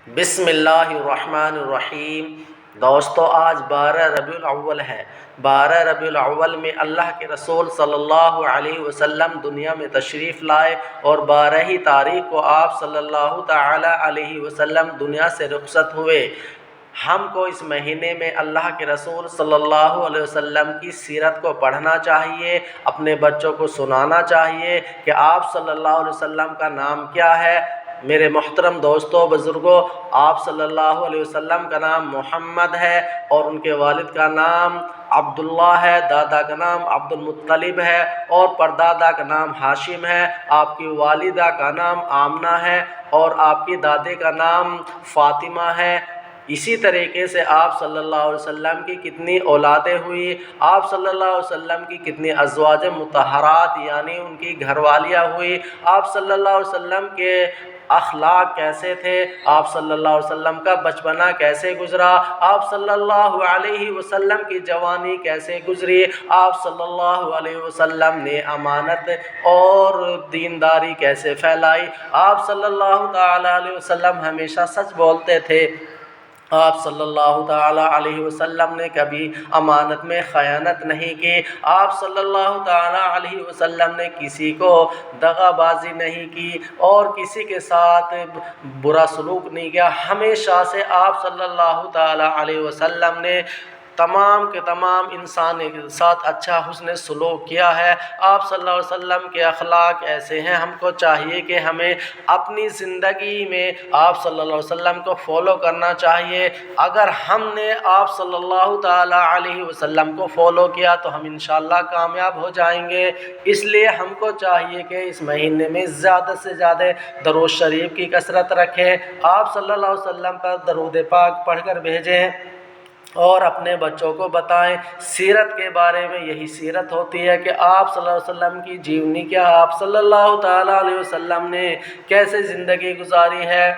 بسم اللہ الرحمن الرحیم۔ دوستو، آج 12 ربیع الاول ہے۔ 12 ربیع الاول میں اللہ کے رسول صلی اللہ علیہ وسلم دنیا میں تشریف لائے اور 12 تاریخ کو آپ صلی اللہ تعالی علیہ وسلم دنیا سے رخصت ہوئے۔ ہم کو اس مہینے میں اللہ کے رسول صلی اللہ علیہ وسلم کی سیرت کو پڑھنا چاہیے، اپنے بچوں کو سنانا چاہیے کہ آپ صلی اللہ علیہ وسلم کا نام کیا ہے۔ میرے محترم دوستو، بزرگوں، آپ صلی اللہ علیہ وسلم کا نام محمد ہے اور ان کے والد کا نام عبداللہ ہے، دادا کا نام عبد المطلب ہے اور پردادا کا نام ہاشم ہے۔ آپ کی والدہ کا نام آمنہ ہے اور آپ کی دادے کا نام فاطمہ ہے۔ اسی طریقے سے آپ صلی اللہ علیہ وسلم کی کتنی اولادیں ہوئی، آپ صلی اللہ علیہ وسلم کی کتنی ازواج مطہرات یعنی ان کی گھر والیاں ہوئی، آپ صلی اللہ علیہ وسلم کے اخلاق کیسے تھے، آپ صلی اللہ علیہ وسلم کا بچپنا کیسے گزرا، آپ صلی اللہ علیہ وسلم کی جوانی کیسے گزری، آپ صلی اللہ علیہ وسلم نے امانت اور دینداری کیسے پھیلائی، آپ صلی اللہ تعالی علیہ وسلم ہمیشہ سچ بولتے تھے، آپ صلی اللہ تعالی علیہ وسلم نے کبھی امانت میں خیانت نہیں کی، آپ صلی اللہ تعالی علیہ وسلم نے کسی کو دغا بازی نہیں کی اور کسی کے ساتھ برا سلوک نہیں کیا۔ ہمیشہ سے آپ صلی اللہ تعالی علیہ وسلم نے تمام کے تمام انسان کے ساتھ اچھا حسن سلوک کیا ہے۔ آپ صلی اللہ علیہ وسلم کے اخلاق ایسے ہیں، ہم کو چاہیے کہ ہمیں اپنی زندگی میں آپ صلی اللہ علیہ وسلم کو فالو کرنا چاہیے۔ اگر ہم نے آپ صلی اللہ تعالی علیہ وسلم کو فالو کیا تو ہم انشاءاللہ کامیاب ہو جائیں گے۔ اس لیے ہم کو چاہیے کہ اس مہینے میں زیادہ سے زیادہ درود شریف کی کثرت رکھیں، آپ صلی اللہ علیہ وسلم پر درود پاک پڑھ کر بھیجیں اور اپنے بچوں کو بتائیں۔ سیرت کے بارے میں یہی سیرت ہوتی ہے کہ آپ صلی اللہ علیہ وسلم کی جیونی کیا، آپ صلی اللہ تعالی علیہ وسلم نے کیسے زندگی گزاری ہے۔